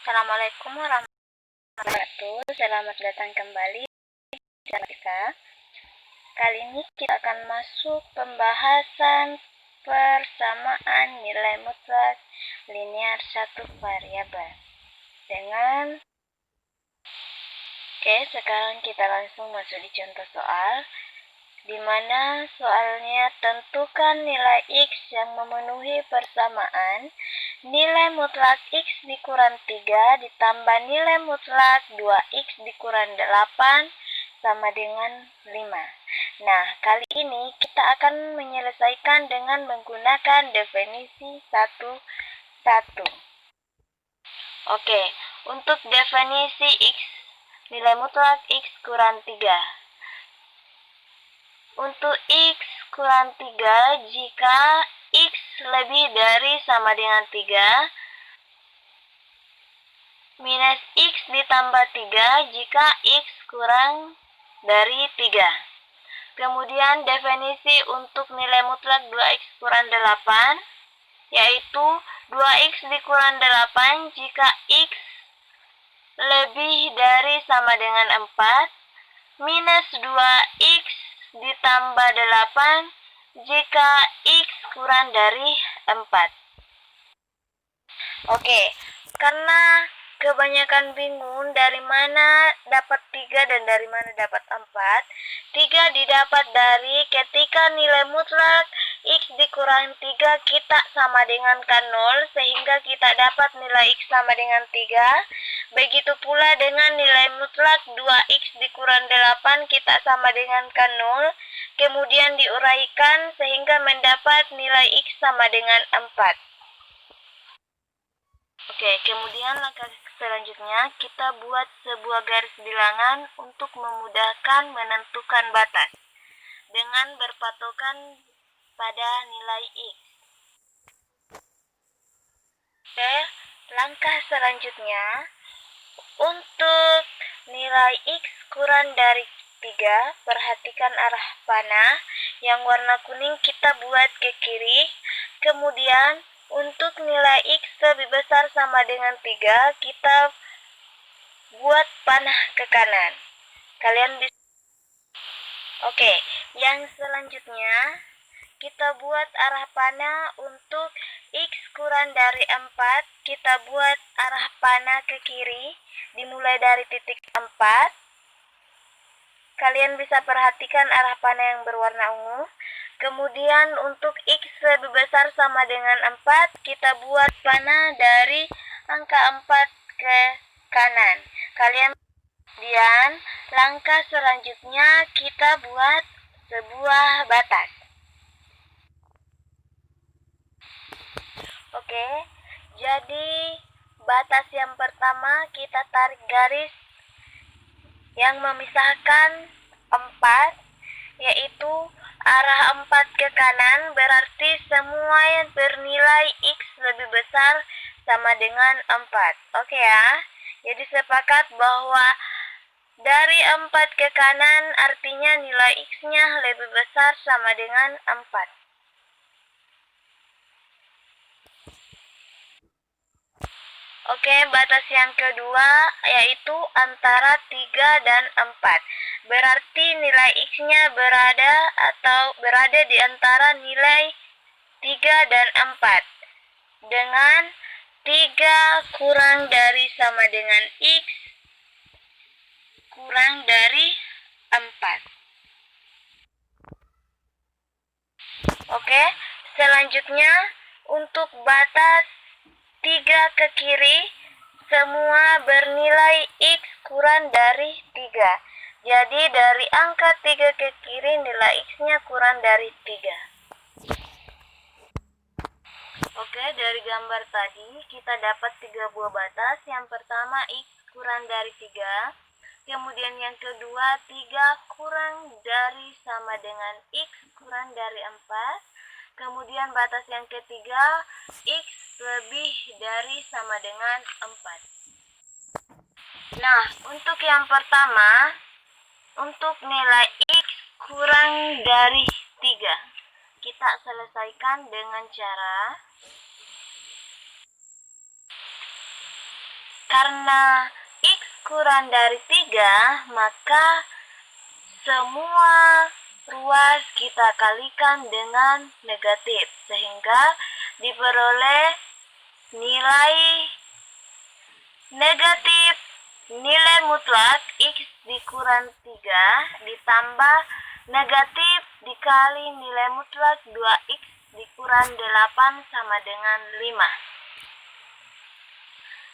Assalamualaikum warahmatullahi wabarakatuh. Selamat datang kembali di channel kita. Kali ini kita akan masuk pembahasan persamaan nilai mutlak linear satu variabel dengan sekarang kita langsung masuk di contoh soal, di mana soalnya tentukan nilai X yang memenuhi persamaan nilai mutlak X dikurang 3 ditambah nilai mutlak 2X dikurang 8 sama dengan 5. Nah, kali ini kita akan menyelesaikan dengan menggunakan definisi 1-1. Oke, untuk definisi X, nilai mutlak X kurang 3. Untuk X kurang 3, jika X lebih dari sama dengan 3, minus X ditambah 3 jika X kurang dari 3. Kemudian definisi untuk nilai mutlak 2X kurang 8, yaitu 2X dikurang 8 jika X lebih dari sama dengan 4, minus 2X ditambah 8 jika X kurang dari 4. Oke, karena kebanyakan bingung dari mana dapat 3 dan dari mana dapat 4, 3 didapat dari ketika nilai mutlak X dikurang 3 kita sama dengan 0, sehingga kita dapat nilai X sama dengan 3. Begitu pula dengan nilai mutlak 2X dikurang 8 kita sama dengan 0, kemudian diuraikan sehingga mendapat nilai X sama dengan 4. Oke, kemudian langkah selanjutnya kita buat sebuah garis bilangan untuk memudahkan menentukan batas dengan berpatokan pada nilai X. Oke, langkah selanjutnya untuk nilai X kurang dari 3, perhatikan arah panah yang warna kuning kita buat ke kiri. Kemudian untuk nilai X lebih besar sama dengan 3, kita buat panah ke kanan. Kalian bisa. Oke, yang selanjutnya kita buat arah panah untuk X kurang dari 4, kita buat arah panah ke kiri, dimulai dari titik 4. Kalian bisa perhatikan arah panah yang berwarna ungu. Kemudian untuk X lebih besar sama dengan 4, kita buat panah dari angka 4 ke kanan. Kemudian langkah selanjutnya kita buat sebuah batas. Oke, jadi batas yang pertama kita tarik garis yang memisahkan 4, yaitu arah 4 ke kanan, berarti semua yang bernilai X lebih besar sama dengan 4. Oke ya, jadi sepakat bahwa dari 4 ke kanan artinya nilai X-nya lebih besar sama dengan 4. Oke, batas yang kedua yaitu antara 3 dan 4. Berarti nilai X-nya berada di antara nilai 3 dan 4. Dengan 3 kurang dari sama dengan X kurang dari 4. Oke, selanjutnya untuk batas 3 ke kiri, semua bernilai X kurang dari 3. Jadi dari angka 3 ke kiri nilai X-nya kurang dari 3. Oke, dari gambar tadi kita dapat 3 buah batas. Yang pertama X kurang dari 3. Kemudian yang kedua 3 kurang dari sama dengan X kurang dari 4. Kemudian batas yang ketiga X lebih dari sama dengan 4. Nah, untuk yang pertama, untuk nilai X kurang dari 3, kita selesaikan dengan cara Karena X kurang dari 3, maka semua ruas kita kalikan dengan negatif, sehingga diperoleh nilai negatif nilai mutlak X dikurang 3 ditambah negatif dikali nilai mutlak 2X dikurang 8 sama dengan 5.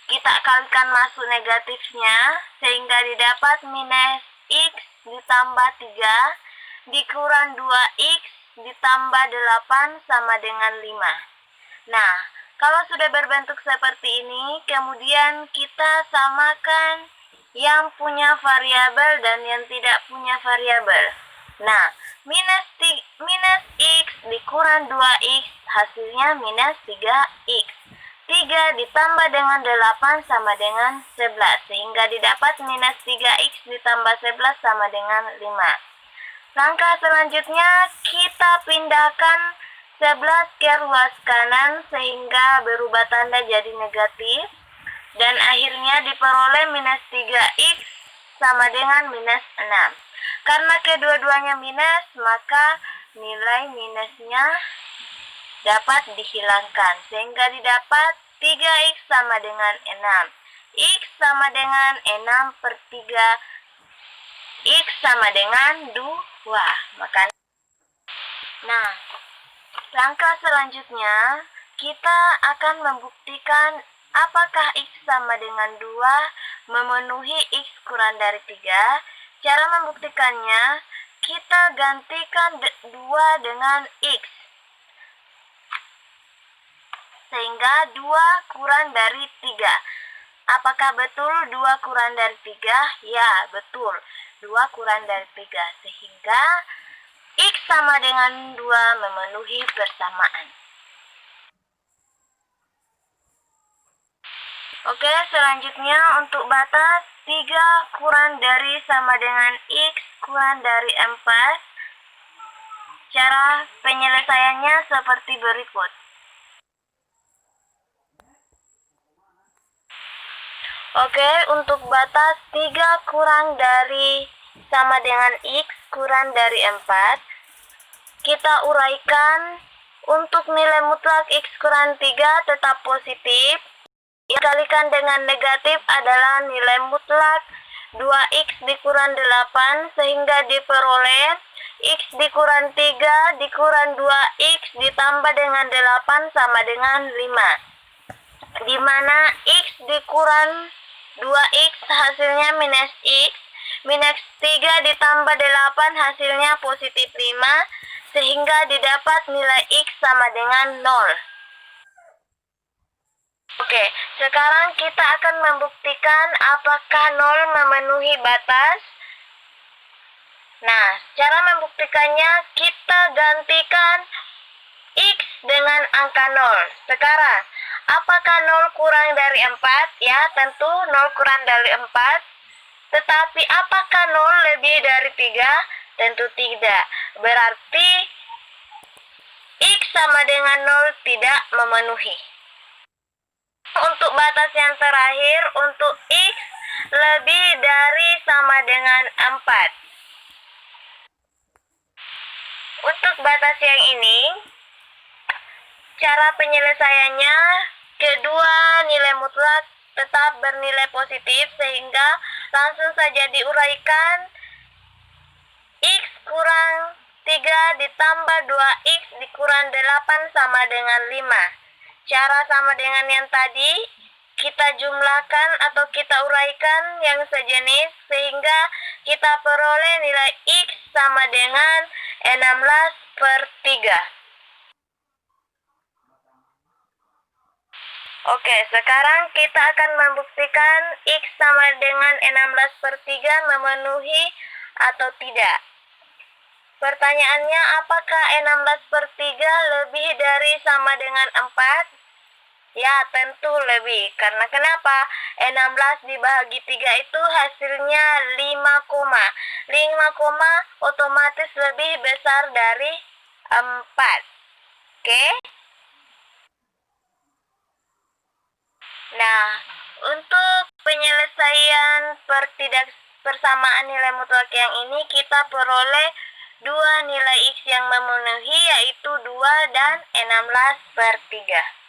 Kita kalikan masuk negatifnya sehingga didapat minus X ditambah 3 dikurang 2X ditambah 8 sama dengan 5. Nah, kalau sudah berbentuk seperti ini, kemudian kita samakan yang punya variabel dan yang tidak punya variabel. Nah, minus X dikurang 2X hasilnya minus 3X. 3 ditambah dengan 8 sama dengan 11, sehingga didapat minus 3X ditambah 11 sama dengan 5. Langkah selanjutnya kita pindahkan 11 ke ruas kanan sehingga berubah tanda jadi negatif, dan akhirnya diperoleh minus 3X sama dengan minus 6. Karena kedua-duanya minus, maka nilai minusnya dapat dihilangkan, sehingga didapat 3X sama dengan 6. X sama dengan 6 per 3. X sama dengan 2. Nah, langkah selanjutnya kita akan membuktikan apakah X sama dengan 2 memenuhi X kurang dari 3. Cara membuktikannya, kita gantikan 2 dengan X, sehingga 2 kurang dari 3. Apakah betul 2 kurang dari 3? Ya, betul. 2 kurang dari 3. Sehingga X sama dengan 2 memenuhi persamaan. Oke, selanjutnya untuk batas 3 kurang dari sama dengan X kurang dari 4. Cara penyelesaiannya seperti berikut. Oke, untuk batas 3 kurang dari sama dengan X kurang dari 4, kita uraikan. Untuk nilai mutlak X kurang 3 tetap positif. Dikalikan dengan negatif adalah nilai mutlak 2X dikurang 8, sehingga diperoleh X dikurang 3 dikurang 2X ditambah dengan 8 sama dengan 5. Di mana X dikurang 2X hasilnya minus X, minus 3 ditambah 8 hasilnya positif 5, sehingga didapat nilai X sama dengan 0. Oke, sekarang kita akan membuktikan apakah 0 memenuhi batas. Nah, cara membuktikannya kita gantikan X dengan angka 0. Sekarang, apakah 0 kurang dari 4? Ya, tentu 0 kurang dari 4. Tetapi apakah 0 lebih dari 3? Tentu tidak. Berarti X sama dengan 0 tidak memenuhi. Untuk batas yang terakhir, untuk X lebih dari sama dengan 4. Untuk batas yang ini, cara penyelesaiannya, kedua nilai mutlak tetap bernilai positif, sehingga langsung saja diuraikan. X kurang 3 ditambah 2X dikurang 8 sama dengan 5. Cara sama dengan yang tadi, kita jumlahkan atau kita uraikan yang sejenis, sehingga kita peroleh nilai X sama dengan 16 per 3. Oke, sekarang kita akan membuktikan X sama dengan 16 per 3 memenuhi atau tidak. Pertanyaannya, apakah 16 per 3 lebih dari sama dengan 4? Ya, tentu lebih. Karena kenapa? 16 dibagi 3 itu hasilnya 5, 5 otomatis lebih besar dari 4. Oke? Nah, Untuk penyelesaian persamaan nilai mutlak yang ini, kita peroleh dua nilai X yang memenuhi, yaitu 2 dan 16/3.